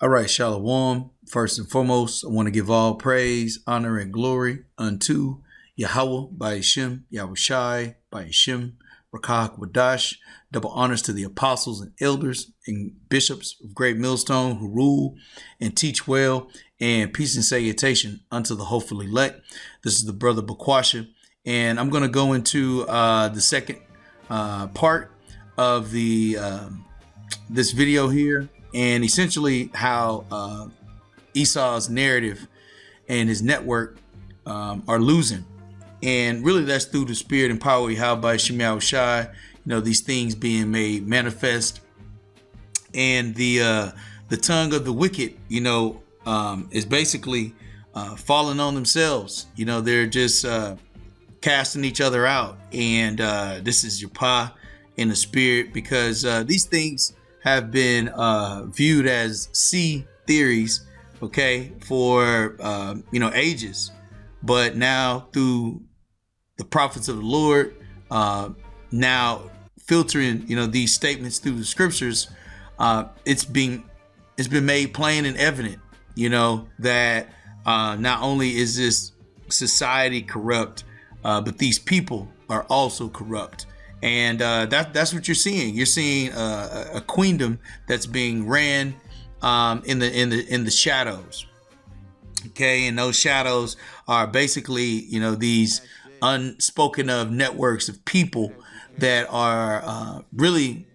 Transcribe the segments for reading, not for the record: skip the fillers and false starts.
All right, Shalom. First and foremost, I want to give all praise, honor, and glory unto Yahweh by Hashem, Yahushai by Hashem, Rakah Wadash. Double honors to the apostles and elders and bishops of Great Millstone who rule and teach well, and peace and salutation unto the hopefully elect. This is the brother Bakwasha, and I'm going to go into the second part of the this video here, and essentially how Esau's narrative and his network are losing. And really that's through the spirit and power of Yahweh Shemel Shai, these things being made manifest. And the tongue of the wicked, is basically falling on themselves. They're just casting each other out. And this is your pa in the spirit, because these things have been viewed as sea theories, okay, for ages. But now through the prophets of the Lord, now filtering these statements through the scriptures, it's been made plain and evident, that not only is this society corrupt, but these people are also corrupt. And that's what you're seeing. You're seeing a queendom that's being ran in the shadows. Okay, and those shadows are basically these unspoken of networks of people that are really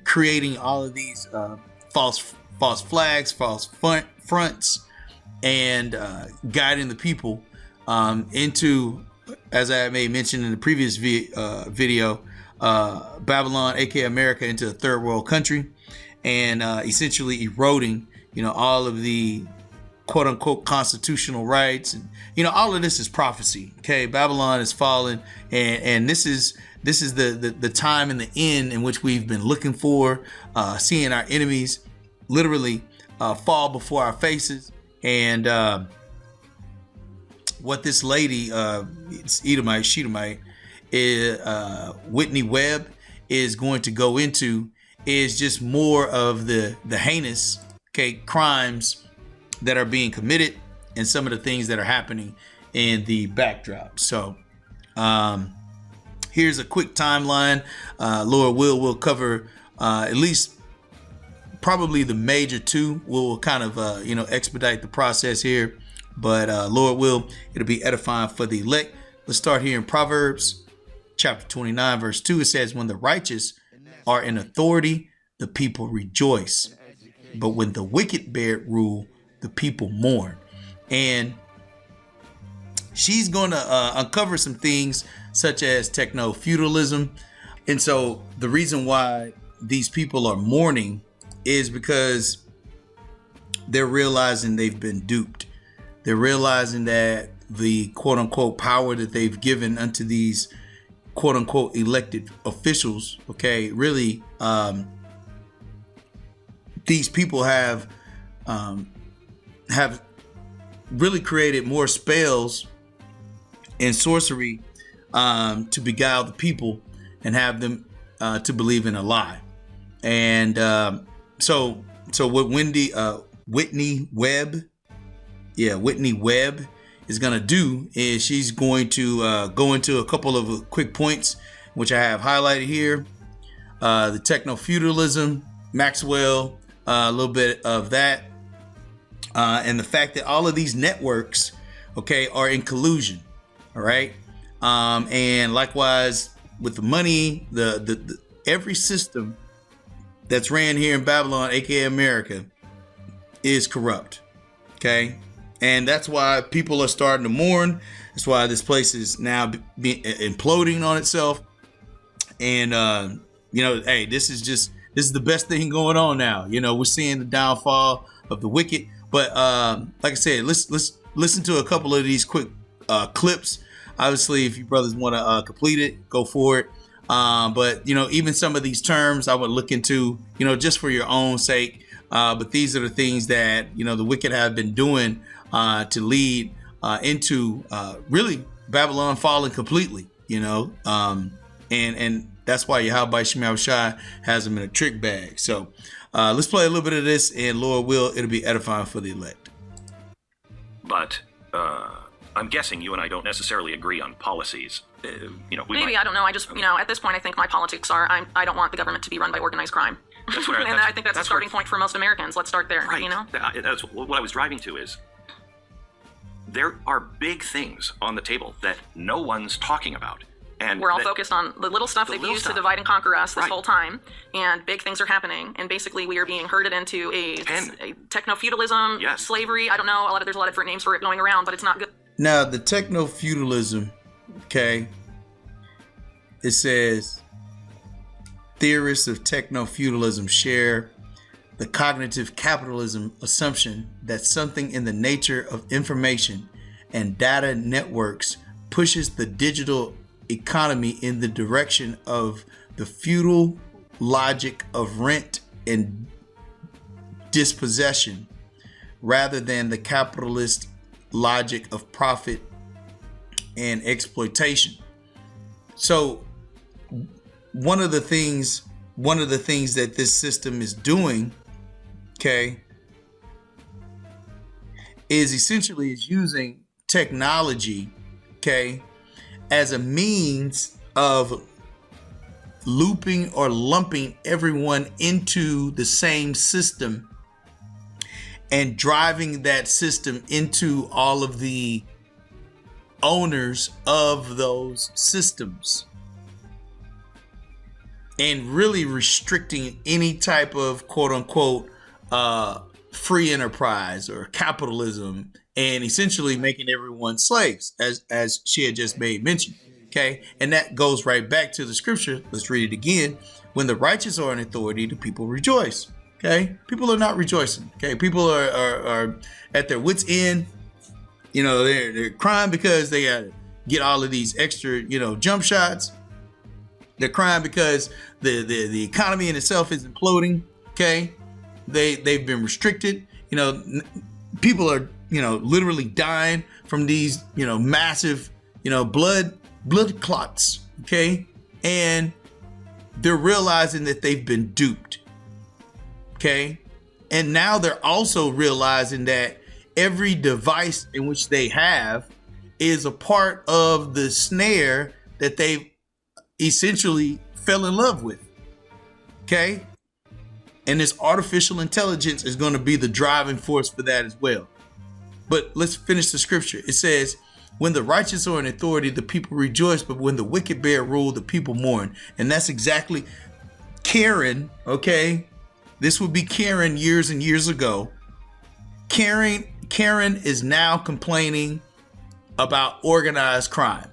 creating all of these false flags, false fronts, and guiding the people into, as I may mention in the previous video, Babylon, aka America, into a third world country, and essentially eroding, all of the quote unquote constitutional rights, and all of this is prophecy. Okay, Babylon is falling, and this is the time and the end in which we've been looking for, seeing our enemies literally fall before our faces. And what this lady, it's Shedemite, Whitney Webb, is going to go into is just more of the heinous, crimes that are being committed and some of the things that are happening in the backdrop. So here's a quick timeline. Lord will cover at least probably the major two. We'll kind of expedite the process here, but Lord will, it'll be edifying for the elect. Let's start here in Proverbs chapter 29 verse 2. It says, when the righteous are in authority, the people rejoice, but when the wicked bear rule, the people mourn. And she's going to uncover some things such as techno-feudalism. And so the reason why these people are mourning is because they're realizing they've been duped. They're realizing that the quote unquote power that they've given unto these quote unquote elected officials, really these people have really created more spells and sorcery to beguile the people and have them to believe in a lie. And so what Whitney Webb is going to do is she's going to go into a couple of quick points, which I have highlighted here. The techno-feudalism, Maxwell, a little bit of that. And the fact that all of these networks, are in collusion. All right. And likewise with the money, the every system that's ran here in Babylon, aka America, is corrupt. Okay. And that's why people are starting to mourn. That's why this place is now imploding on itself. And, hey, this is the best thing going on now. We're seeing the downfall of the wicked. But like I said, let's listen to a couple of these quick clips. Obviously, if you brothers want to complete it, go for it. But even some of these terms I would look into, just for your own sake. But these are the things that the wicked have been doing to lead into really Babylon falling completely. And that's why Yahweh Shemel Shai has them in a trick bag. So Let's play a little bit of this, and Lord will, it'll be edifying for the elect. But I'm guessing you and I don't necessarily agree on policies. Maybe, I don't know. I just, at this point, I think my politics are I don't want the government to be run by organized crime. That's what and I think that's a starting point for most Americans. Let's start there, right. That's what I was driving to is there are big things on the table that no one's talking about. And we're all focused on the little stuff they've used to divide and conquer us this whole time, and big things are happening, and basically we are being herded into a techno-feudalism, slavery. I don't know, there's a lot of different names for it going around, but it's not good. Now, the techno-feudalism, okay, it says, theorists of techno-feudalism share the cognitive capitalism assumption that something in the nature of information and data networks pushes the digital economy in the direction of the feudal logic of rent and dispossession rather than the capitalist logic of profit and exploitation. So one of the things that this system is doing, okay, is essentially using technology, okay, as a means of looping or lumping everyone into the same system and driving that system into all of the owners of those systems, and really restricting any type of quote unquote free enterprise or capitalism, and essentially making everyone slaves, as she had just made mention. Okay, and that goes right back to the scripture. Let's read it again. When the righteous are in authority, the people rejoice. Okay, people are not rejoicing. Okay, people are at their wits' end. They're crying because they got to get all of these extra, jump shots. They're crying because the economy in itself is imploding. Okay, they've been restricted. People are literally dying from these massive blood clots. Okay, and they're realizing that they've been duped. Okay, and now they're also realizing that every device in which they have is a part of the snare that they've essentially fell in love with. Okay, and this artificial intelligence is going to be the driving force for that as well. But let's finish the scripture. It says, when the righteous are in authority, the people rejoice, but when the wicked bear rule, the people mourn. And that's exactly Karen. Okay, this would be Karen years and years ago. Karen is now complaining about organized crime.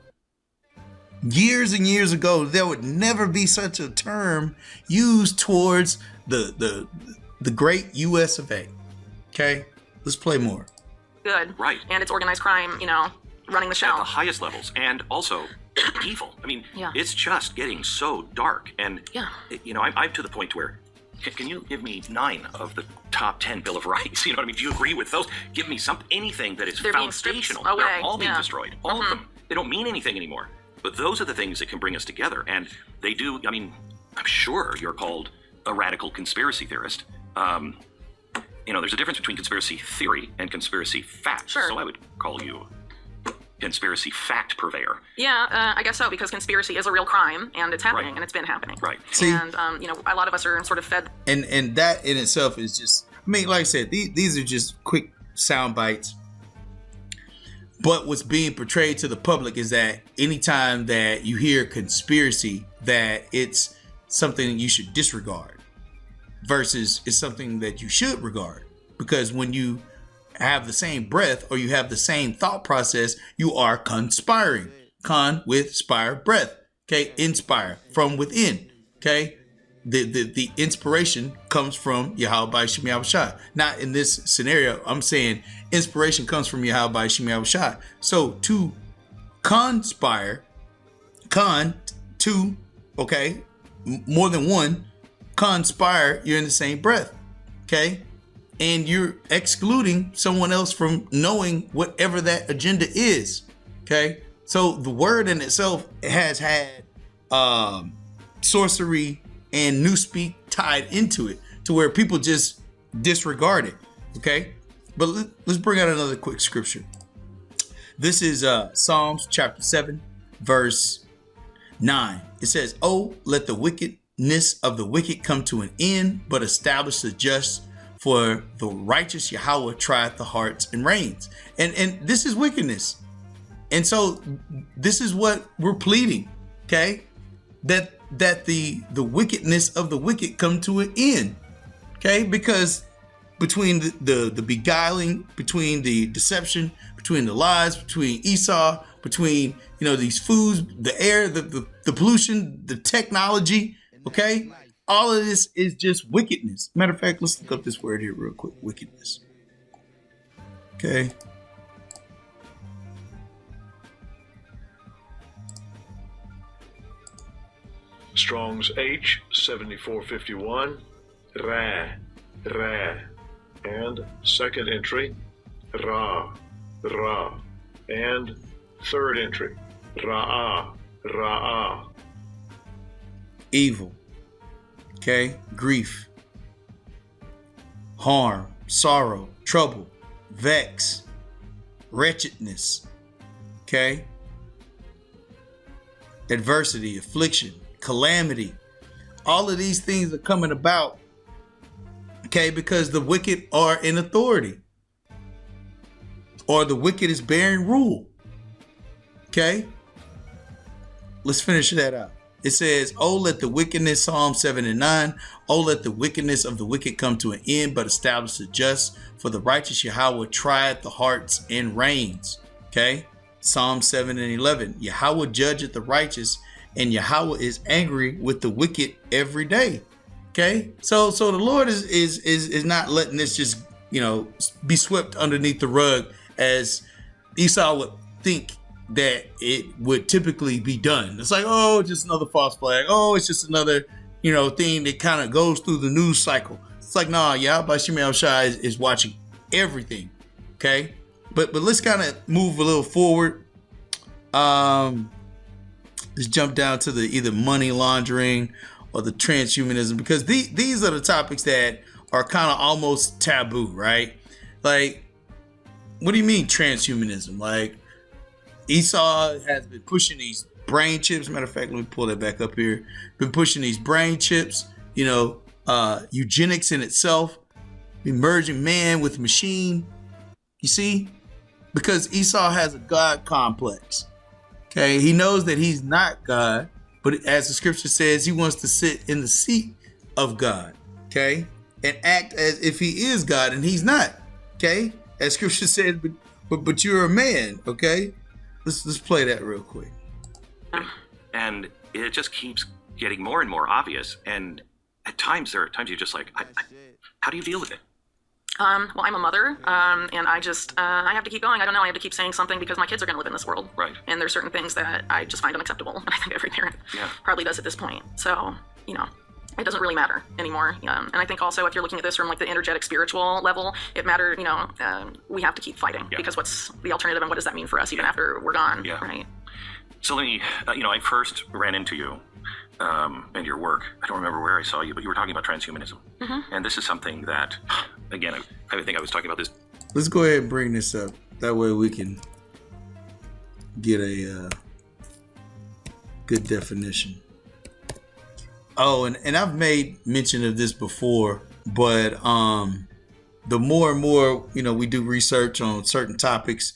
Years and years ago, there would never be such a term used towards the great US of A. Okay, let's play more. Good. Right. And it's organized crime, running the show. At the highest levels, and also evil. I mean, It's just getting so dark. And, I'm to the point where, can you give me 9 of the top 10 Bill of Rights? Do you agree with those? Give me anything that is foundational. They're all being destroyed. All of them. They don't mean anything anymore. But those are the things that can bring us together. And they do, I'm sure you're called a radical conspiracy theorist. There's a difference between conspiracy theory and conspiracy fact. Sure. So I would call you conspiracy fact purveyor. Yeah, I guess so, because conspiracy is a real crime, and it's happening, and it's been happening. Right. See, and, a lot of us are sort of fed. And that in itself is just, like I said, these are just quick sound bites. But what's being portrayed to the public is that anytime that you hear conspiracy, that it's something you should disregard versus it's something that you should regard. Because when you have the same breath or you have the same thought process, you are conspiring. Con with spire, breath. Okay, inspire from within. Okay, the inspiration comes from Yahweh by Shem Yahushua. Not in this scenario. I'm saying inspiration comes from Yahweh by Shem Yahushua. So to conspire, two, okay, more than one, conspire, you're in the same breath. Okay, and you're excluding someone else from knowing whatever that agenda is. Okay, so the word in itself has had sorcery and newspeak tied into it to where people just disregard it. Okay, but let's bring out another quick scripture. This is Psalms chapter 7, verse 9. It says, "Oh, let the wickedness of the wicked come to an end, but establish the just. For the righteous Yahweh trieth the hearts and reins." And this is wickedness. And so this is what we're pleading, okay? That the wickedness of the wicked come to an end, okay? Because between the beguiling, between the deception, between the lies, between Esau, between, these foods, the air, the pollution, the technology, okay? All of this is just wickedness. Matter of fact, let's look up this word here real quick. Wickedness. Okay. Strong's H 7451. Ra. And second entry, Ra. And third entry, Ra'a. Evil. Okay, grief, harm, sorrow, trouble, vex, wretchedness, okay, adversity, affliction, calamity. All of these things are coming about, okay, because the wicked are in authority, or the wicked is bearing rule. Okay, let's finish that out. It says, "Oh, let the wickedness," Psalm 7 and 9. "Oh, let the wickedness of the wicked come to an end, but establish the just. For the righteous Yahweh trieth the hearts and reins." Okay. Psalm 7 and 11. "Yahweh judgeth the righteous, and Yahweh is angry with the wicked every day." Okay. So the Lord is not letting this just, be swept underneath the rug as Esau would think that it would typically be done. It's like, oh, just another false flag. Oh, it's just another, thing that kind of goes through the news cycle. It's like, nah, Yahweh Shem Shai is watching everything. Okay. But let's kind of move a little forward. Let's jump down to the either money laundering or the transhumanism, because these are the topics that are kind of almost taboo, right? Like, what do you mean transhumanism? Like, Esau has been pushing these brain chips. Matter of fact, let me pull that back up here. Been pushing these brain chips, eugenics in itself, merging man with machine. You see? Because Esau has a God complex. Okay, he knows that he's not God, but as the scripture says, he wants to sit in the seat of God, okay, and act as if he is God, and he's not. Okay, as scripture says, but you're a man. Okay. Let's play that real quick. And it just keeps getting more and more obvious. And at times, you're just like, how do you deal with it? Well, I'm a mother, and I have to keep going. I don't know. I have to keep saying something because my kids are going to live in this world. Right. And there's certain things that I just find unacceptable. And I think every parent probably does at this point. So, it doesn't really matter anymore. And I think also if you're looking at this from like the energetic spiritual level, it matters, we have to keep fighting because what's the alternative and what does that mean for us even after we're gone, right? So let me, I first ran into you and your work. I don't remember where I saw you, but you were talking about transhumanism. Mm-hmm. And this is something that, again, I think I was talking about this. Let's go ahead and bring this up. That way we can get a good definition. Oh, and I've made mention of this before, but the more and more, we do research on certain topics,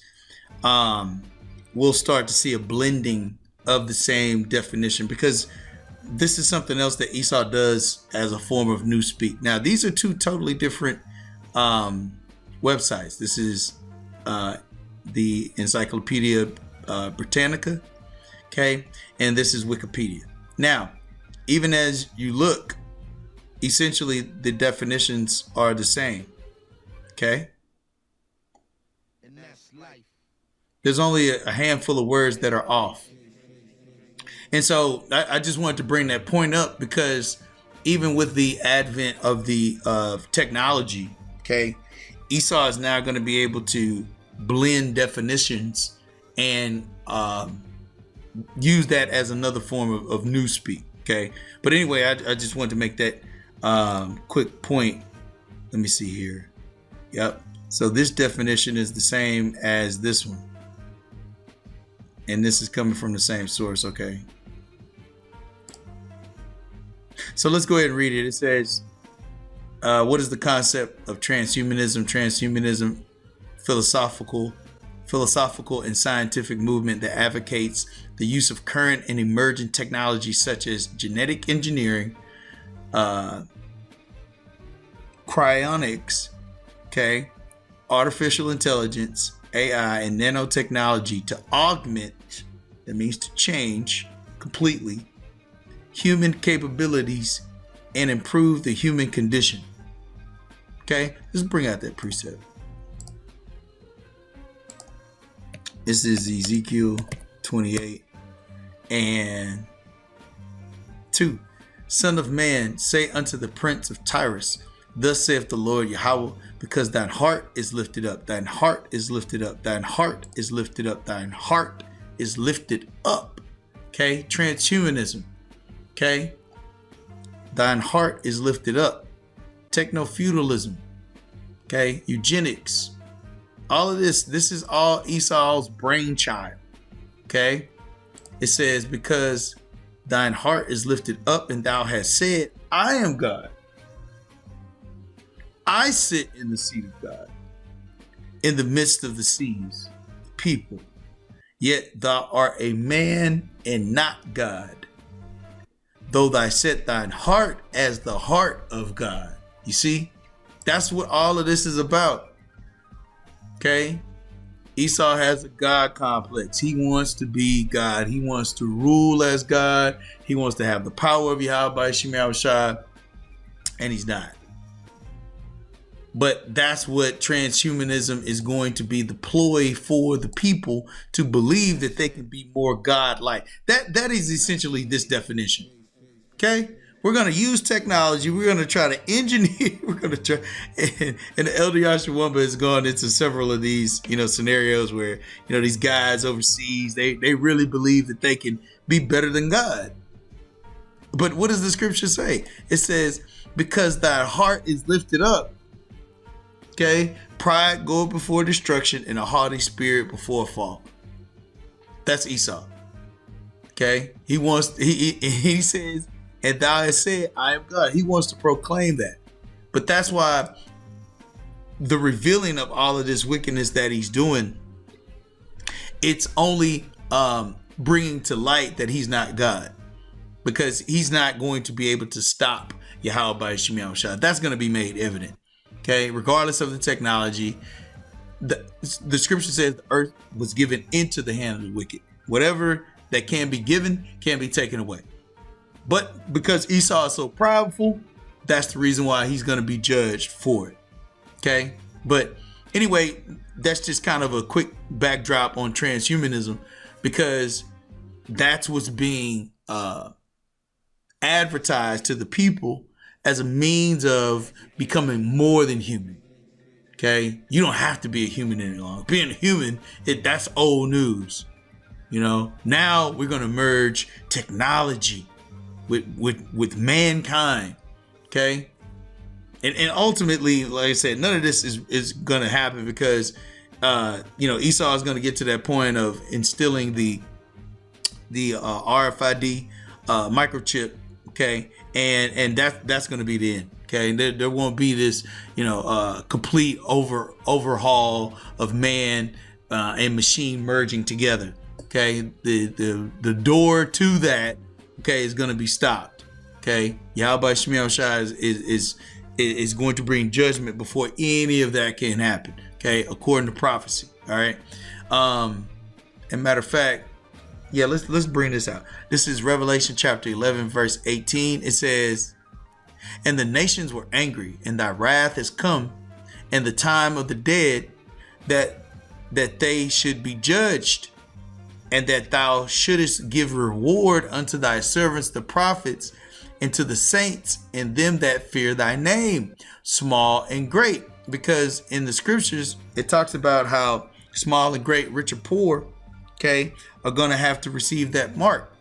we'll start to see a blending of the same definition, because this is something else that Esau does as a form of newspeak. Now, these are two totally different websites. This is the Encyclopedia Britannica, okay, and this is Wikipedia. Now, even as you look, essentially the definitions are the same. Okay? There's only a handful of words that are off. And so I just wanted to bring that point up, because even with the advent of the technology, okay, Esau is now going to be able to blend definitions and use that as another form of newspeak. Okay, but anyway, I just wanted to make that quick point. Let me see here. Yep. So this definition is the same as this one. And this is coming from the same source, okay? So let's go ahead and read it. It says, what is the concept of transhumanism? Transhumanism, philosophical and scientific movement that advocates the use of current and emerging technologies such as genetic engineering, cryonics, okay, artificial intelligence, AI, and nanotechnology to augment, that means to change completely, human capabilities and improve the human condition. Okay, let's bring out that precept. This is Ezekiel 28 and 2. Son of man, say unto the prince of Tyrus, thus saith the Lord Yahweh, because thine heart is lifted up, thine heart is lifted up, thine heart is lifted up, thine heart is lifted up. Okay, transhumanism. Okay, thine heart is lifted up. Techno-feudalism. Okay, eugenics. All of this is all Esau's brainchild. Okay, it says, because thine heart is lifted up and thou hast said, I am God. I sit in the seat of God, in the midst of the seas, people. Yet thou art a man and not God, though thou set thine heart as the heart of God. You see, that's what all of this is about. Okay, Esau has a God complex. He wants to be God. He wants to rule as God. He wants to have the power of Yahweh Shema Shai, and he's not. But that's what transhumanism is going to be, the ploy for the people to believe that they can be more God-like. That is essentially this definition. Okay, we're going to use technology. We're going to try to engineer. We're going to try, and the Elder Yashawamba has gone into several of these, scenarios where, these guys overseas, they really believe that they can be better than God. But what does the scripture say? It says, because thy heart is lifted up. Okay, pride goeth before destruction and a haughty spirit before a fall. That's Esau. Okay, he says, and thou hast said, I am God. He wants to proclaim that. But that's why the revealing of all of this wickedness that he's doing, it's only bringing to light that he's not God, because he's not going to be able to stop Yahweh by Shema Shai. That's going to be made evident. Okay, regardless of the technology, the scripture says the earth was given into the hand of the wicked. Whatever that can be given can be taken away. But because Esau is so prideful, that's the reason why he's going to be judged for it. Okay, but anyway, that's just kind of a quick backdrop on transhumanism, because that's what's being advertised to the people as a means of becoming more than human. Okay, you don't have to be a human any longer. Being a human, that's old news. Now we're going to merge technology with mankind. Okay, and ultimately, like I said, none of this is going to happen, because Esau is going to get to that point of instilling the RFID microchip. Okay, and that's going to be the end. Okay, there won't be this complete overhaul of man and machine merging together. Okay, the door to that, okay, is going to be stopped. Okay, Yahweh Shema Shai is going to bring judgment before any of that can happen. Okay, according to prophecy. All right. And matter of fact, yeah, let's bring this out. This is Revelation chapter 11, verse 18. It says, and the nations were angry, and thy wrath is come, and the time of the dead, that they should be judged, and that thou shouldest give reward unto thy servants the prophets, and to the saints, and them that fear thy name, small and great. Because in the scriptures, it talks about how small and great, rich or poor, okay, are going to have to receive that mark.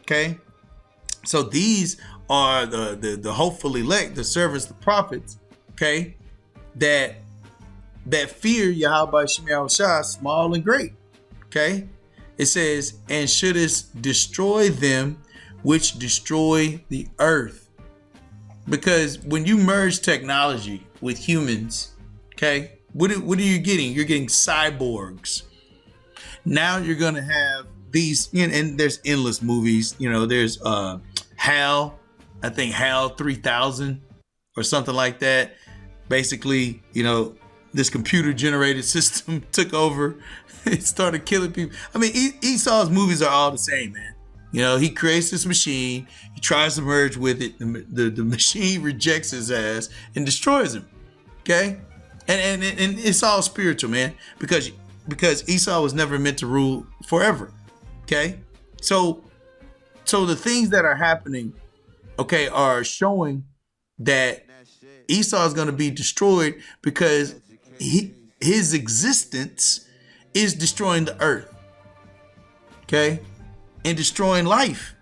Okay, so these are the hopeful elect, the servants, the prophets, okay, that fear Yahweh Shem Yahushua, small and great. Okay, it says, and shouldest destroy them which destroy the earth. Because when you merge technology with humans, okay, what are you getting? You're getting cyborgs. Now you're gonna have these, and there's endless movies. There's HAL, I think HAL 3000 or something like that. Basically, this computer generated system took over. It started killing people. I mean, Esau's movies are all the same, man. He creates this machine. He tries to merge with it. The machine rejects his ass and destroys him. Okay, and it's all spiritual, man. Because Esau was never meant to rule forever. Okay, so the things that are happening, okay, are showing that Esau is going to be destroyed because his existence is destroying the earth, okay, and destroying life,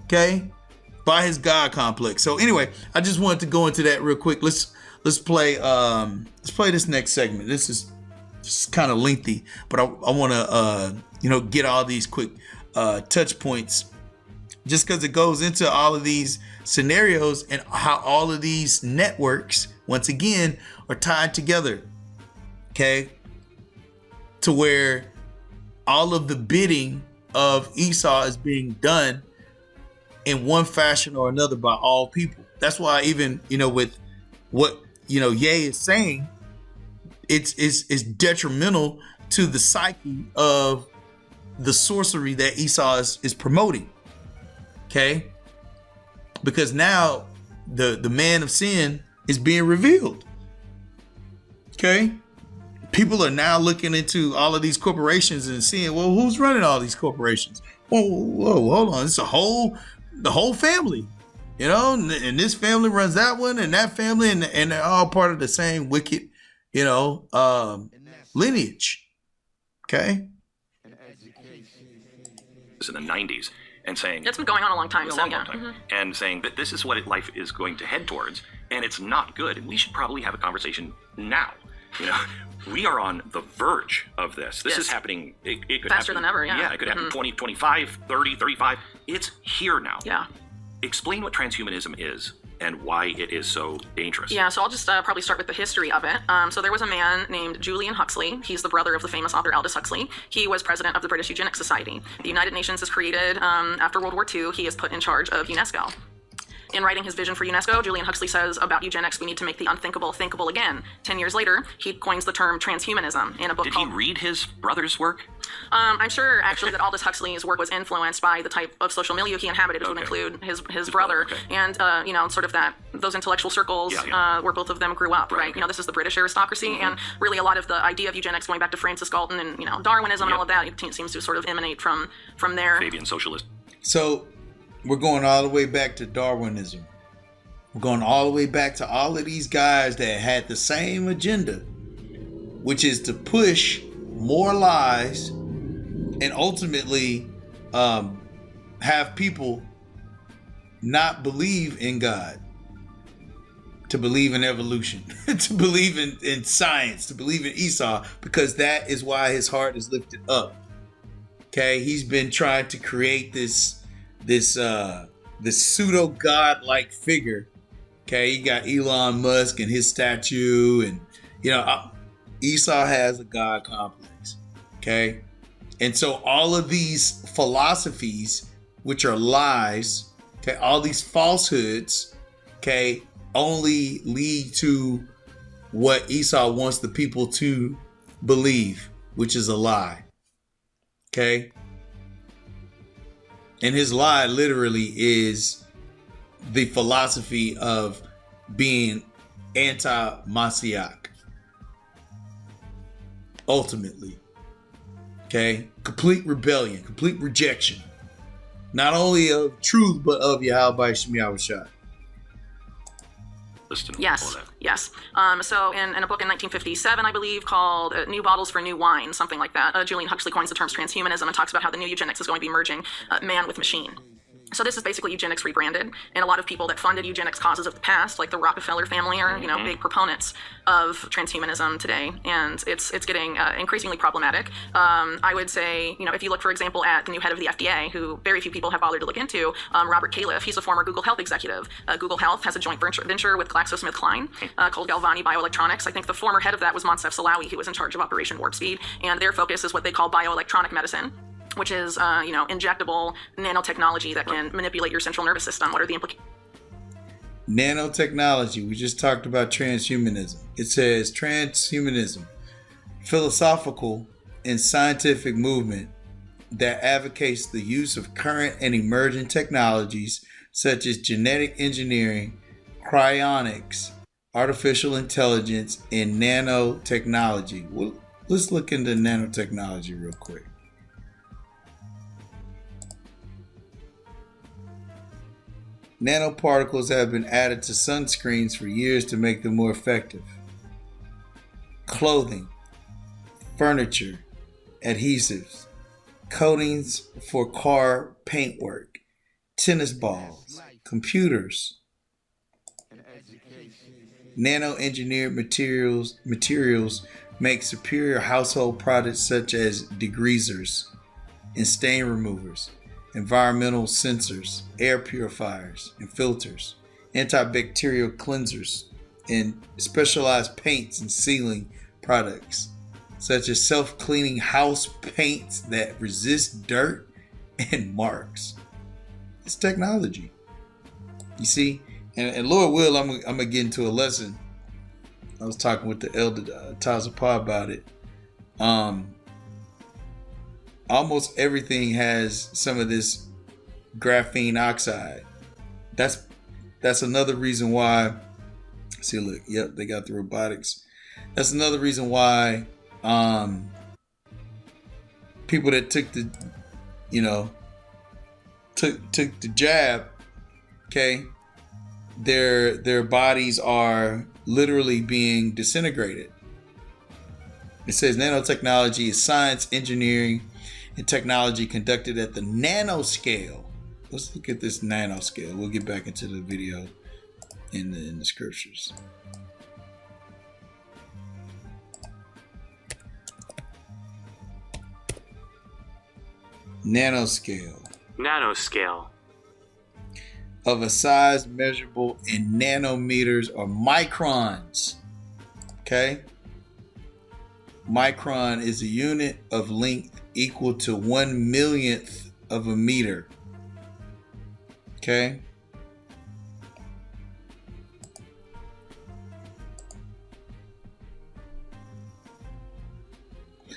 okay, by his God complex. So anyway, I just wanted to go into that real quick. Let's play this next segment. This is just kind of lengthy, but I want to get all these quick touch points, just because it goes into all of these scenarios and how all of these networks, once again, are tied together, okay, to where all of the bidding of Esau is being done in one fashion or another by all people. That's why even, with what, Ye is saying, it's detrimental to the psyche of the sorcery that Esau is promoting. Okay? Because now the man of sin is being revealed. Okay? People are now looking into all of these corporations and seeing, well, who's running all these corporations? Whoa, hold on. It's the whole family, and this family runs that one and that family, and they're all part of the same wicked, lineage. Okay. In the 90s and saying it's been going on a long time, and saying that this is what life is going to head towards, and it's not good, and we should probably have a conversation now. We are on the verge of this. This is happening. It could faster happen, than ever. Yeah, it could happen 20, 25, 30, 35. It's here now. Yeah. Explain what transhumanism is and why it is so dangerous. Yeah, so I'll just probably start with the history of it. So there was a man named Julian Huxley. He's the brother of the famous author Aldous Huxley. He was president of the British Eugenics Society. The United Nations is created after World War II. He is put in charge of UNESCO. In writing his vision for UNESCO, Julian Huxley says about eugenics, we need to make the unthinkable thinkable again. 10 years later, he coins the term transhumanism in a book called... Did he read his brother's work? I'm sure, actually, that Aldous Huxley's work was influenced by the type of social milieu he inhabited, which would include his brother, and, sort of those intellectual circles where both of them grew up, right? This is the British aristocracy, and really a lot of the idea of eugenics going back to Francis Galton and, Darwinism and all of that, it seems to sort of emanate from there. Fabian socialist. So we're going all the way back to Darwinism. We're going all the way back to all of these guys that had the same agenda, which is to push more lies and ultimately have people not believe in God, to believe in evolution, to believe in science, to believe in Esau, because that is why his heart is lifted up. Okay, he's been trying to create this pseudo God-like figure. Okay, you got Elon Musk and his statue, and Esau has a God complex. Okay, and so all of these philosophies, which are lies, okay, all these falsehoods, okay, only lead to what Esau wants the people to believe, which is a lie. Okay, and his lie literally is the philosophy of being anti-Mashiach. Ultimately. Okay? Complete rebellion, complete rejection. Not only of truth, but of Yahweh Shem Yahushua. Yes. So in a book in 1957, I believe, called New Bottles for New Wine, something like that, Julian Huxley coins the terms transhumanism and talks about how the new eugenics is going to be merging man with machine. So this is basically eugenics rebranded, and a lot of people that funded eugenics causes of the past, like the Rockefeller family, are big proponents of transhumanism today, and it's getting increasingly problematic. I would say, if you look, for example, at the new head of the FDA, who very few people have bothered to look into, Robert Califf. He's a former Google Health executive. Google Health has a joint venture with GlaxoSmithKline called Galvani Bioelectronics. I think the former head of that was Moncef Slaoui, who was in charge of Operation Warp Speed, and their focus is what they call bioelectronic medicine, which is, injectable nanotechnology that can manipulate your central nervous system. What are the implications? Nanotechnology. We just talked about transhumanism. It says transhumanism, philosophical and scientific movement that advocates the use of current and emerging technologies such as genetic engineering, cryonics, artificial intelligence, and nanotechnology. Well, let's look into nanotechnology real quick. Nanoparticles have been added to sunscreens for years to make them more effective. Clothing, furniture, adhesives, coatings for car paintwork, tennis balls, computers. Nano-engineered materials make superior household products such as degreasers and stain removers, environmental sensors, air purifiers and filters, antibacterial cleansers, and specialized paints and sealing products, such as self-cleaning house paints that resist dirt and marks. It's technology. You see, and Lord will, I'm gonna get into a lesson. I was talking with the elder Taza Pa about it. Almost everything has some of this graphene oxide. That's another reason why. See, look, yep, they got the robotics. That's another reason why people that took the, took the jab, okay, their bodies are literally being disintegrated. It says nanotechnology is science, engineering, and technology conducted at the nanoscale. Let's look at this nanoscale. We'll get back into the video in the scriptures. Nanoscale. Nanoscale. Of a size measurable in nanometers or microns. Okay? Micron is a unit of length equal to 1/1,000,000th of a meter. Okay?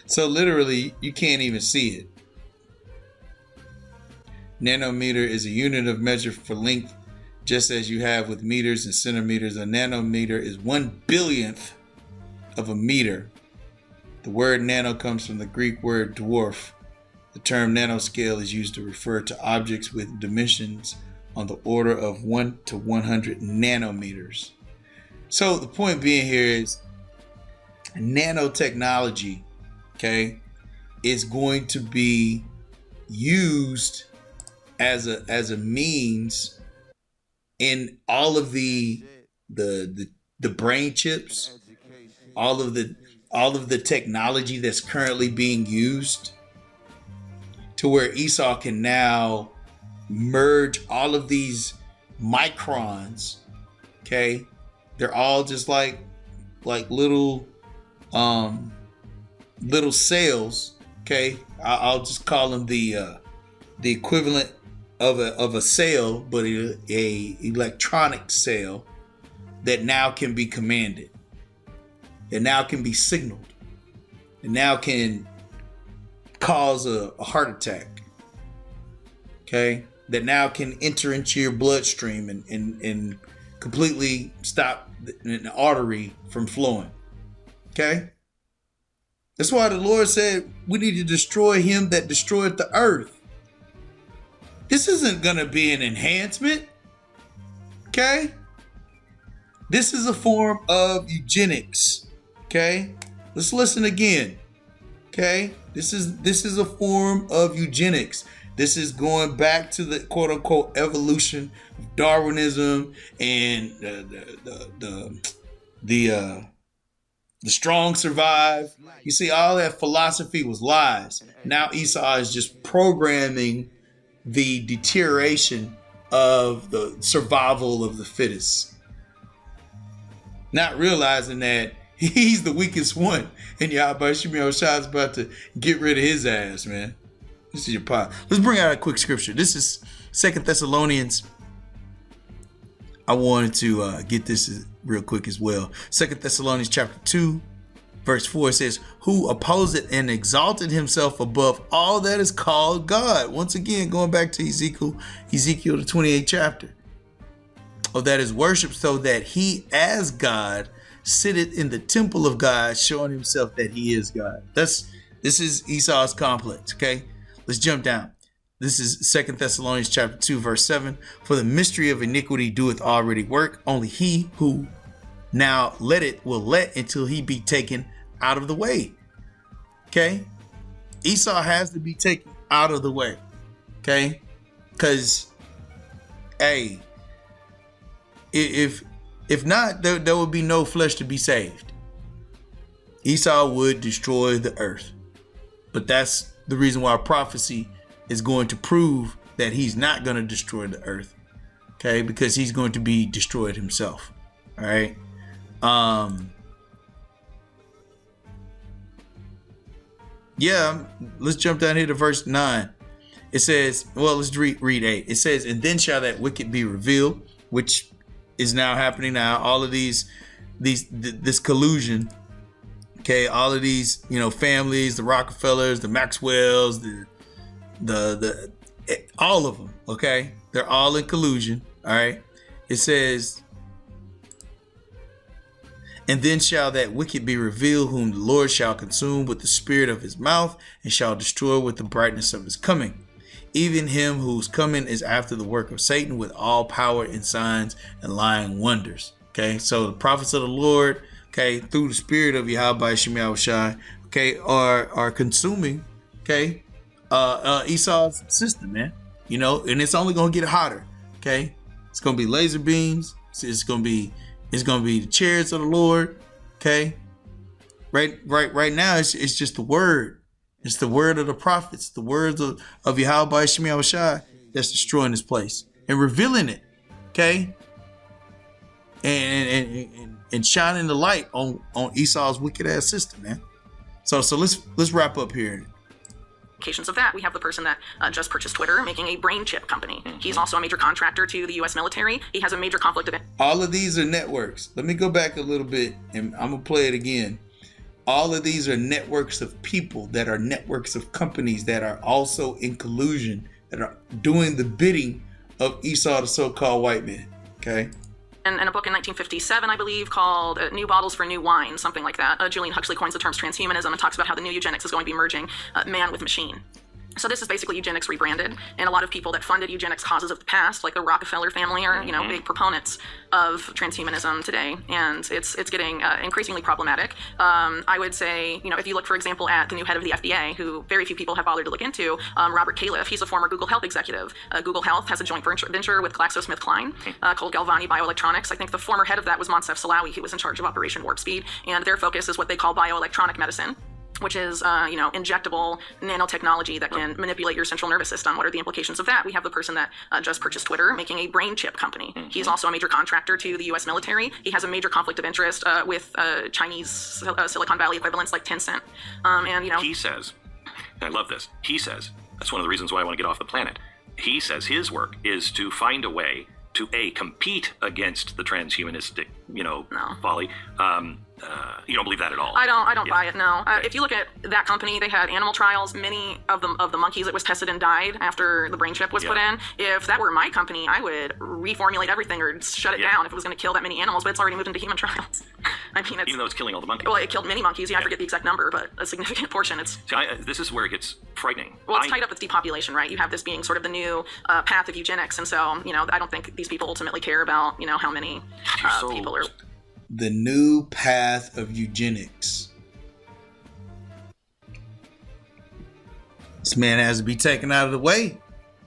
So literally, you can't even see it. Nanometer is a unit of measure for length, just as you have with meters and centimeters. A nanometer is 1/1000,000th of a meter. The word nano comes from the Greek word dwarf. The term nanoscale is used to refer to objects with dimensions on the order of 1 to 100 nanometers. So the point being here is nanotechnology, okay, is going to be used as a means in all of the brain chips, all of the technology that's currently being used, to where Esau can now merge all of these microns. Okay, they're all just like little cells. Okay, I'll just call them the equivalent of a cell, but a electronic cell that now can be commanded, that now can be signaled, and now can cause a heart attack. Okay, that now can enter into your bloodstream and completely stop an artery from flowing. Okay, that's why the Lord said we need to destroy him that destroyed the earth. This isn't going to be an enhancement. Okay? This is a form of eugenics. Okay? Let's listen again. Okay? This is a form of eugenics This is going back to the quote unquote evolution of Darwinism and the strong survive. You see, all that philosophy was lies. Now Esau is just programming the deterioration of the survival of the fittest, not realizing that he's the weakest one, and Yahweh Shemel Shah is about to get rid of his ass, man. This is your pot. Let's bring out a quick scripture. This is 2 Thessalonians. I wanted to get this real quick as well. 2 Thessalonians chapter 2, verse 4 says, who opposed and exalted himself above all that is called God. Once again, going back to Ezekiel, the 28th chapter. Or that is worship, so that he as God sitteth in the temple of God, showing himself that he is God. This is Esau's complex, okay? Let's jump down. This is 2 Thessalonians chapter 2, verse 7. For the mystery of iniquity doeth already work. Only he who now let it will let until he be taken out of the way. Okay? Esau has to be taken out of the way. Okay? Because, hey, if not, there would be no flesh to be saved. Esau would destroy the earth. But that's the reason why prophecy is going to prove that he's not going to destroy the earth. Okay? Because he's going to be destroyed himself. All right? Yeah, let's jump down here to verse 9. It says, well, let's read 8. It says, and then shall that wicked be revealed, which is now happening now. All of this collusion, okay, all of these, families, the Rockefellers, the Maxwells, the all of them, okay, they're all in collusion. All right. It says, and then shall that wicked be revealed, whom the Lord shall consume with the spirit of his mouth, and shall destroy with the brightness of his coming. Even him whose coming is after the work of Satan, with all power and signs and lying wonders. Okay, so the prophets of the Lord, okay, through the spirit of Yahweh Shemel Shai, okay, are consuming, okay, Esau's system, man. And it's only gonna get hotter. Okay, it's gonna be laser beams. It's gonna be the chariots of the Lord. Okay, right now it's just the word. It's the word of the prophets, the words of Yahweh Shemel Shai that's destroying this place and revealing it. Okay, and shining the light on Esau's wicked ass system, man. So let's wrap up here. Of that, we have the person that just purchased Twitter, making a brain chip company. He's also a major contractor to the U.S. military. He has a major conflict of interest. All of these are networks. Let me go back a little bit, and I'm gonna play it again. All of these are networks of people that are networks of companies that are also in collusion, that are doing the bidding of Esau, the so-called white man. Okay. And a book in 1957, I believe, called New Bottles for New Wine, something like that. Julian Huxley coins the terms transhumanism and talks about how the new eugenics is going to be merging man with machine. So this is basically eugenics rebranded, and a lot of people that funded eugenics causes of the past, like the Rockefeller family, are big proponents of transhumanism today, and it's getting increasingly problematic. I would say, if you look, for example, at the new head of the FDA, who very few people have bothered to look into, Robert Califf. He's a former Google Health executive. Google Health has a joint venture with GlaxoSmithKline called Galvani Bioelectronics. I think the former head of that was Moncef Slaoui, who was in charge of Operation Warp Speed, and their focus is what they call bioelectronic medicine, which is, injectable nanotechnology that can manipulate your central nervous system. What are the implications of that? We have the person that just purchased Twitter, making a brain chip company. He's also a major contractor to the U.S. military. He has a major conflict of interest with Chinese Silicon Valley equivalents like Tencent. He says, and I love this, he says, that's one of the reasons why I want to get off the planet. He says his work is to find a way to compete against the transhumanistic, folly. You don't believe that at all? I don't buy it. No. Okay. If you look at that company, they had animal trials. Many of the monkeys that was tested and died after the brain chip was put in. If that were my company, I would reformulate everything or shut it down if it was going to kill that many animals. But it's already moved into human trials. I mean, even though it's killing all the monkeys. Well, it killed many monkeys. I forget the exact number, but a significant portion. This is where it gets frightening. Well, it's tied up with depopulation, right? You have this being sort of the new path of eugenics, and so I don't think these people ultimately care about how many people are. The new path of eugenics. This man has to be taken out of the way.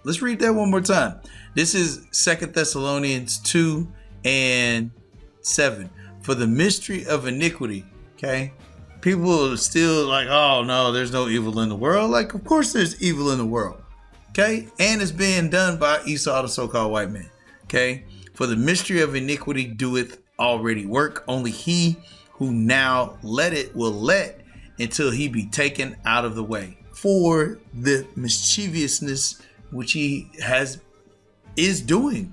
Let's read that one more time. This is 2 Thessalonians 2:7. For the mystery of iniquity, okay? People are still like, oh no, there's no evil in the world. Like, of course there's evil in the world, okay? And it's being done by Esau, the so-called white man, okay? For the mystery of iniquity doeth already work. Only he who now let it will let until he be taken out of the way. For the mischievousness which he is doing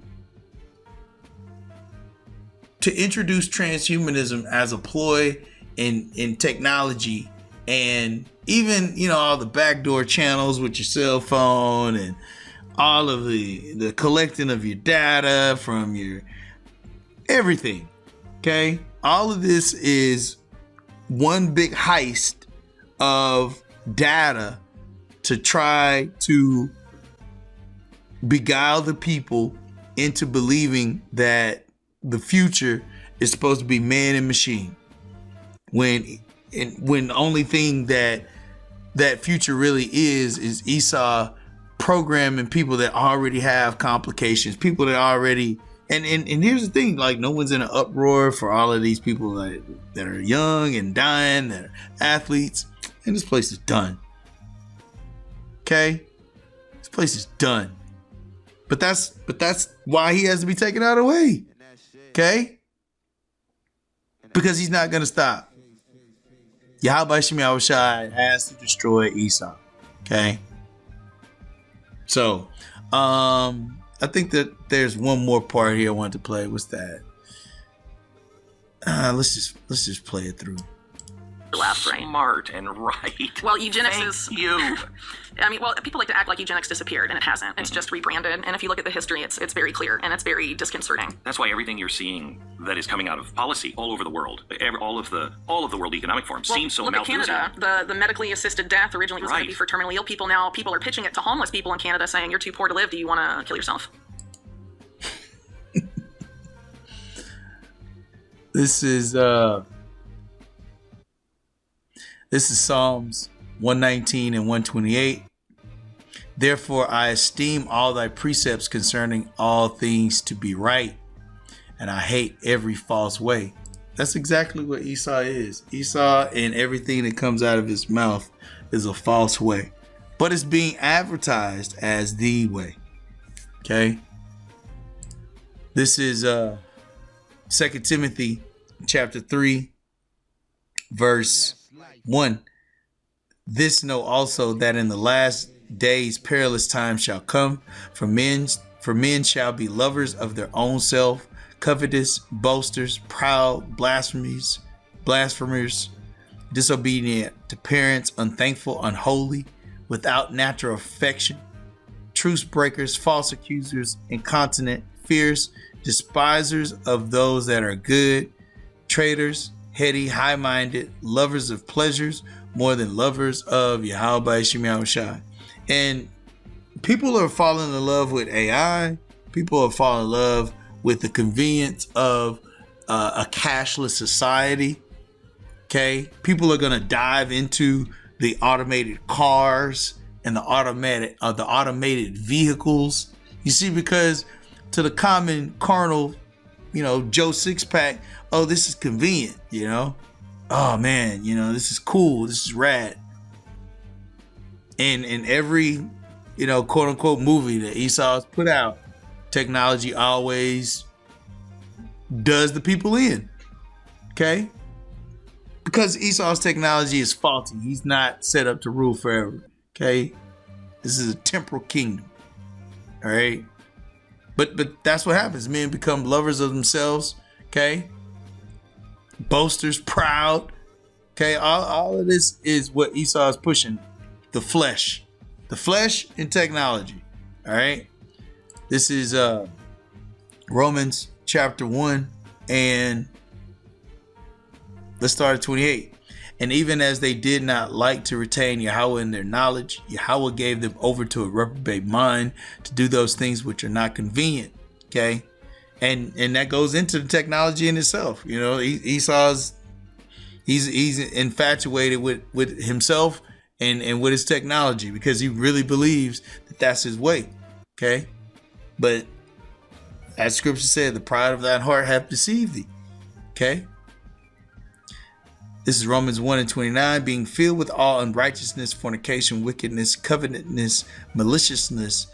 to introduce transhumanism as a ploy in technology, and even, you know, all the backdoor channels with your cell phone and all of the collecting of your data from your everything. Okay, all of this is one big heist of data to try to beguile the people into believing that the future is supposed to be man and machine, when the only thing that future really is Esau programming people that already have complications, people that already and here's the thing, like, no one's in an uproar for all of these people that are young and dying, that are athletes, and this place is done. Okay, this place is done. But that's why he has to be taken out of the way. Okay? Because he's not going to stop. Yahweh Shem Yahushai has to destroy Esau. Okay? So, I think that there's one more part here I wanted to play. What's that? Let's just play it through. Left, right? Smart and right. Well, eugenics Thank is you. I mean, well, people like to act like eugenics disappeared, and it hasn't. It's just rebranded. And if you look at the history, it's very clear, and it's very disconcerting. That's why everything you're seeing that is coming out of policy all over the world, all of the World Economic Forum, seems so look at malfeasant. Canada. The medically assisted death originally was going to be for terminally ill people. Now people are pitching it to homeless people in Canada, saying, "You're too poor to live. Do you want to kill yourself?" This is Psalms 119 and 128. Therefore I esteem all thy precepts concerning all things to be right, and I hate every false way. That's exactly what Esau is. Esau, and everything that comes out of his mouth, is a false way, but it's being advertised as the way. Okay. This is 2 Timothy chapter 3 verse 1. This know also that in the last days perilous times shall come, for men shall be lovers of their own self, covetous, boasters, proud, blasphemers, disobedient to parents, unthankful, unholy, without natural affection, truce breakers, false accusers, incontinent, fierce, despisers of those that are good, traitors, heady, high-minded, lovers of pleasures more than lovers of Yahweh Shem Yahushai. And people are falling in love with AI. People are falling in love with the convenience of a cashless society. Okay, people are gonna dive into the automated cars and the automated vehicles. You see, because to the common carnal, Joe Sixpack, oh, this is convenient, oh man, this is cool, this is rad. And in every, quote unquote movie that Esau's put out, technology always does the people in. Okay? Because Esau's technology is faulty. He's not set up to rule forever. Okay? This is a temporal kingdom. All right? But that's what happens. Men become lovers of themselves. Okay? Boasters, proud. Okay? All of this is what Esau is pushing. The flesh. The flesh and technology. All right? This is Romans chapter 1. And let's start at 28. And even as they did not like to retain Yahweh in their knowledge, Yahweh gave them over to a reprobate mind to do those things which are not convenient. Okay. And that goes into the technology in itself. Esau's he's infatuated with himself and with his technology, because he really believes that that's his way. Okay, but as Scripture said, the pride of thine heart hath deceived thee. Okay. This is Romans 1:29, being filled with all unrighteousness, fornication, wickedness, covetousness, maliciousness,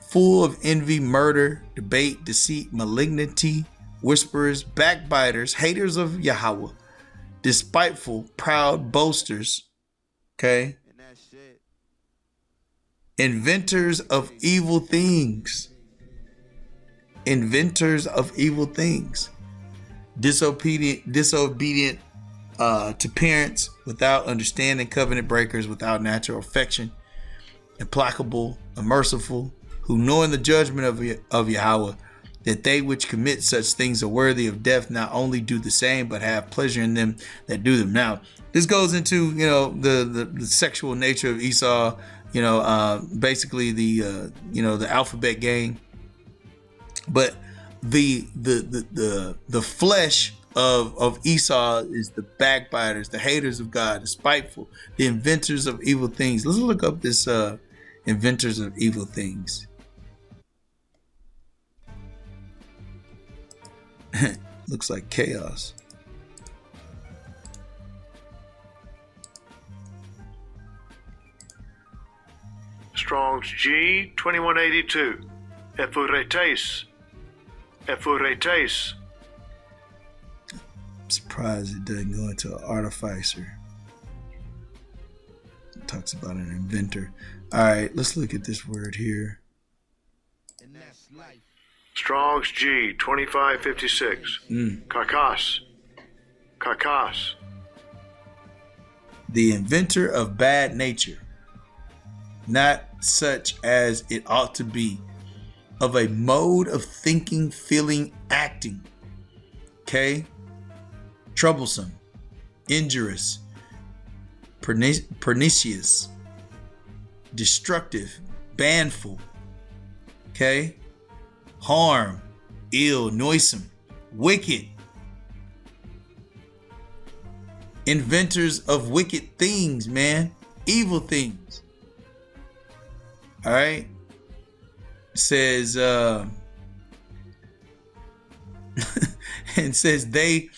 full of envy, murder, debate, deceit, malignity, whisperers, backbiters, haters of Yahweh, despiteful, proud, boasters. Okay. Inventors of evil things. Inventors of evil things. Disobedient to parents, without understanding, covenant breakers, without natural affection, implacable, unmerciful, who knowing the judgment of Yahweh, that they which commit such things are worthy of death, not only do the same, but have pleasure in them that do them. Now, this goes into, the sexual nature of Esau, basically the alphabet gang. But the flesh of Esau is the backbiters, the haters of God, the spiteful, the inventors of evil things. Let's look up this inventors of evil things. Looks like chaos. Strong's G 2182. Ephuretes. Ephuretes. I'm surprised it doesn't go into an artificer. It talks about an inventor. All right, let's look at this word here. Strong's G 2556. Karkas. Karkas. The inventor of bad nature, not such as it ought to be, of a mode of thinking, feeling, acting. Okay? Troublesome, injurious, pernicious, destructive, banful. Okay? Harm, ill, noisome, wicked. Inventors of wicked things, man. Evil things. All right? It says, and says they,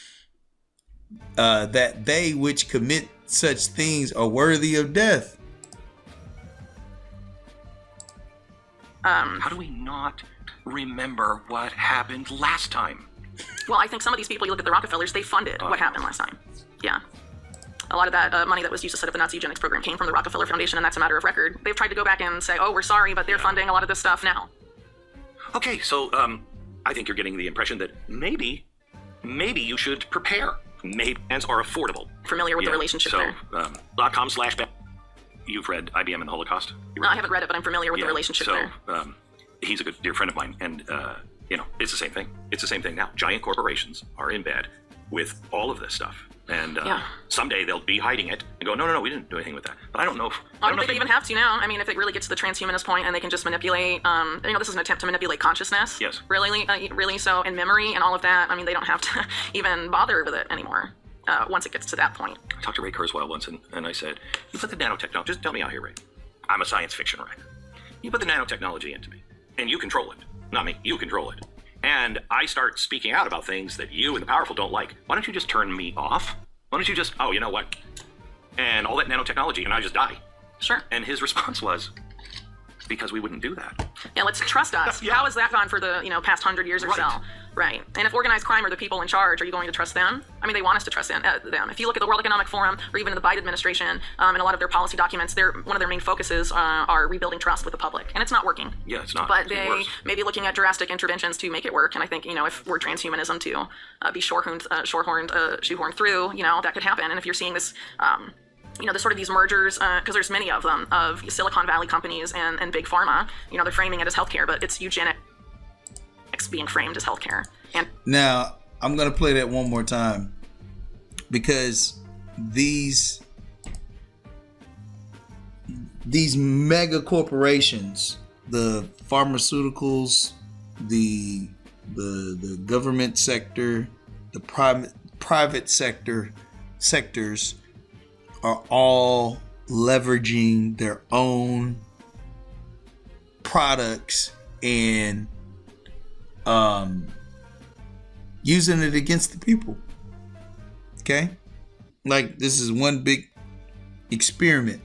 that they which commit such things are worthy of death. How do we not remember what happened last time? Well, I think some of these people, you look at the Rockefellers, they funded what happened last time. Yeah. A lot of that money that was used to set up the Nazi eugenics program came from the Rockefeller Foundation, and that's a matter of record. They've tried to go back and say, oh, we're sorry, but they're funding a lot of this stuff now. Okay, so I think you're getting the impression that maybe you should prepare. Maybe plans are affordable. Familiar with the relationship there. .com/. You've read IBM and the Holocaust? No, I haven't read it, but I'm familiar with the relationship there. He's a good dear friend of mine, and it's the same thing. It's the same thing now. Giant corporations are in bed with all of this stuff, and someday they'll be hiding it and go, no, we didn't do anything with that. But I don't know. I don't think they even have to now. I mean, if it really gets to the transhumanist point, and they can just manipulate, this is an attempt to manipulate consciousness. Yes. Really so, and memory and all of that. I mean, they don't have to even bother with it anymore. Once it gets to that point. I talked to Ray Kurzweil once, and I said, you put the nanotechnology, just tell me out here, Ray. I'm a science fiction writer. You put the nanotechnology into me, and you control it. Not me, you control it. And I start speaking out about things that you and the powerful don't like. Why don't you just turn me off? Why don't you just, you know what? And all that nanotechnology, and I just die. Sure. And his response was, because we wouldn't do that. Yeah, let's trust us. Yeah. How has that gone for the past 100 years or so? Right. And if organized crime are the people in charge, are you going to trust them? I mean, they want us to trust them. If you look at the World Economic Forum or even the Biden administration, and a lot of their policy documents, one of their main focuses are rebuilding trust with the public, and it's not working. Yeah, it's not. But they may be looking at drastic interventions to make it work. And I think if we're transhumanism to be shoehorned through, that could happen. And if you're seeing this. The sort of these mergers, because there's many of them, of Silicon Valley companies and big pharma, they're framing it as healthcare, but it's eugenics being framed as healthcare. And now I'm going to play that one more time, because these mega corporations, the pharmaceuticals, the government sector, the private sectors are all leveraging their own products and using it against the people. Okay? Like, this is one big experiment.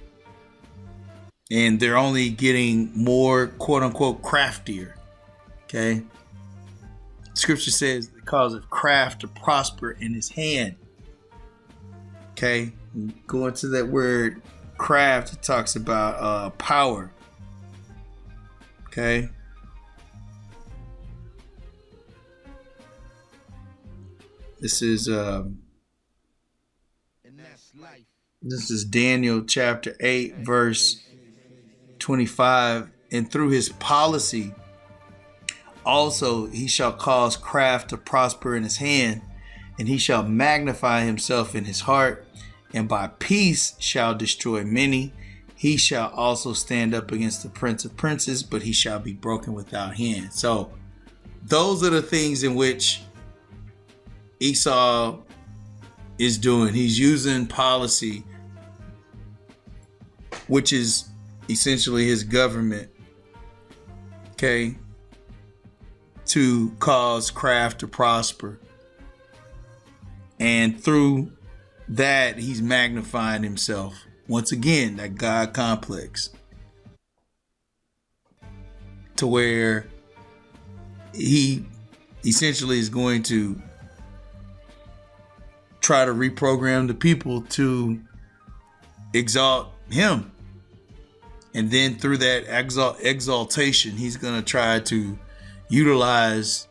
And they're only getting more, quote unquote, craftier. Okay? Scripture says it causes craft to prosper in his hand. Okay? Going to that word craft, it talks about power. Okay? This is Daniel chapter 8 verse 25. And through his policy also he shall cause craft to prosper in his hand, and he shall magnify himself in his heart, and by peace shall destroy many. He shall also stand up against the prince of princes, but he shall be broken without hand. So those are the things in which Esau is doing. He's using policy, which is essentially his government, okay, to cause craft to prosper. And through that, he's magnifying himself. Once again, that God complex. To where he essentially is going to try to reprogram the people to exalt him. And then through that exaltation, he's going to try to utilize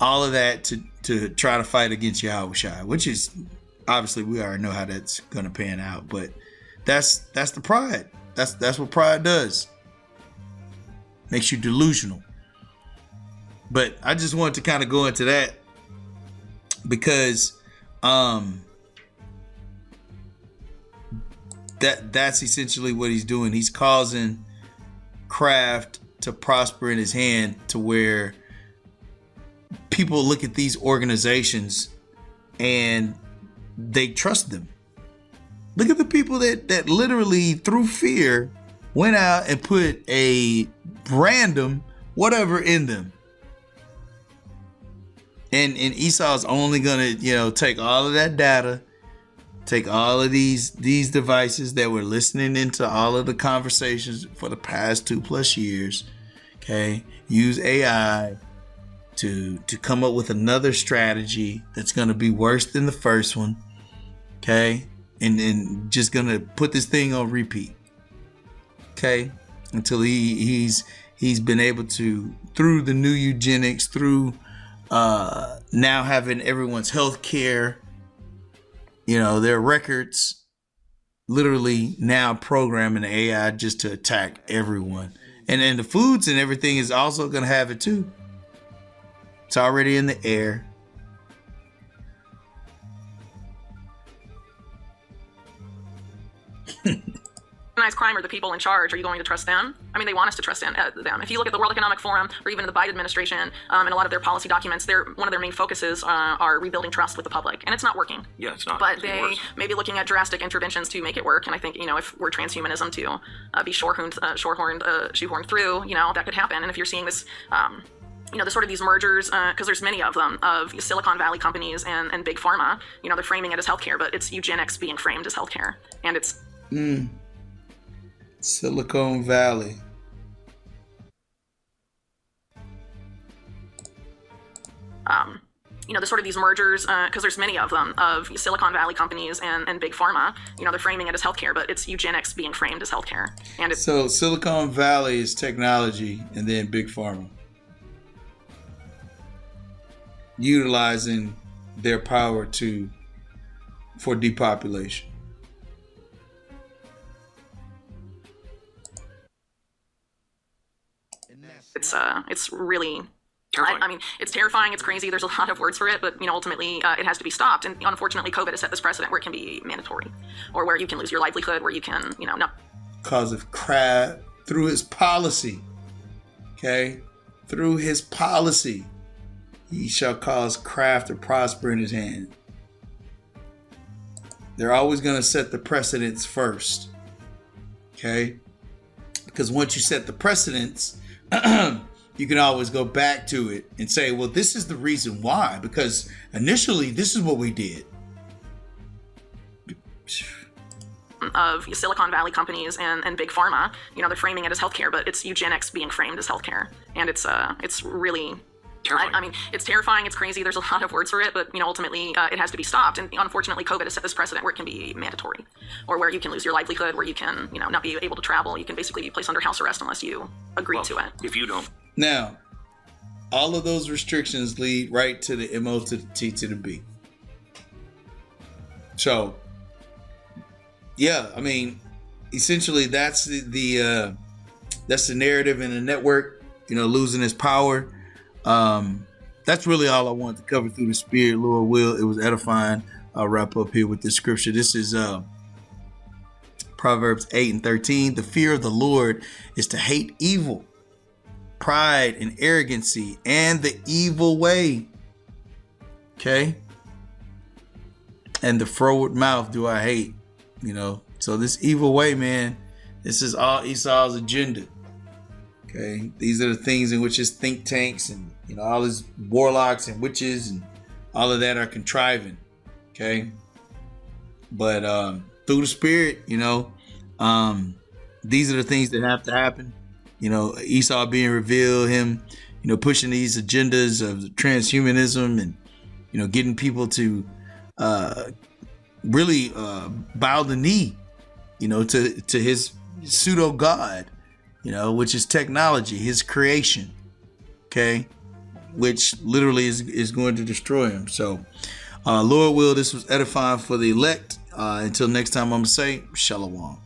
all of that to try to fight against Yahushua, which is obviously, we already know how that's going to pan out. But that's the pride. That's what pride does. Makes you delusional. But I just wanted to kind of go into that because that's essentially what he's doing. He's causing craft to prosper in his hand, to where people look at these organizations and they trust them. Look at the people that literally through fear went out and put a random whatever in them. And Esau's only gonna, take all of that data, take all of these devices that were listening into all of the conversations for the past 2+ years, okay, use AI to come up with another strategy that's gonna be worse than the first one, okay, and just gonna put this thing on repeat, okay, until he's been able to, through the new eugenics, through now having everyone's health care, their records, literally now programming the AI just to attack everyone. And then the foods and everything is also going to have it too. It's already in the air. Organized crime are the people in charge. Are you going to trust them? I mean, they want us to trust them. If you look at the World Economic Forum or even the Biden administration and a lot of their policy documents, one of their main focuses are rebuilding trust with the public, and it's not working. Yeah, it's not. But they may be looking at drastic interventions to make it work. And I think, if we're transhumanism to be shoehorned through, that could happen. And if you're seeing this, the sort of these mergers, because there's many of them, of Silicon Valley companies and big pharma, they're framing it as healthcare, but it's eugenics being framed as healthcare, and it's. Silicon Valley. The sort of these mergers, because there's many of them, of Silicon Valley companies and big pharma, they're framing it as healthcare, but it's eugenics being framed as healthcare. And it's. So Silicon Valley is technology, and then big pharma utilizing their power for depopulation. It's really, I mean, it's terrifying. It's crazy. There's a lot of words for it, but ultimately it has to be stopped. And unfortunately, COVID has set this precedent where it can be mandatory, or where you can lose your livelihood, where you can, no. Because of craft, through his policy, okay, through his policy, he shall cause craft to prosper in his hand. They're always going to set the precedents first, okay, because once you set the precedents, you can always go back to it and say, well, this is the reason why, because initially this is what we did. Of Silicon Valley companies and big pharma, they're framing it as healthcare, but it's eugenics being framed as healthcare, and it's really terrifying. I mean, it's terrifying. It's crazy. There's a lot of words for it, but ultimately, it has to be stopped. And unfortunately, COVID has set this precedent where it can be mandatory, or where you can lose your livelihood, where you can, not be able to travel. You can basically be placed under house arrest unless you agree to it. If you don't. Now, all of those restrictions lead right to the MO to the T to the B. So, yeah, I mean, essentially that's the narrative in the network, losing its power. That's really all I wanted to cover through the Spirit, Lord will. It was edifying. I'll wrap up here with this scripture. This is Proverbs 8:13. The fear of the Lord is to hate evil, pride and arrogancy, and the evil way. Okay? And the froward mouth do I hate. So this evil way, man, this is all Esau's agenda. Okay, these are the things in which his think tanks and all his warlocks and witches and all of that are contriving. Okay, but through the Spirit, these are the things that have to happen. Esau being revealed, him, pushing these agendas of transhumanism and getting people to really bow the knee, to his pseudo God, which is technology, his creation, okay, which literally is going to destroy him. So, Lord will, this was edifying for the elect. Until next time, I'm going to say, Shalom.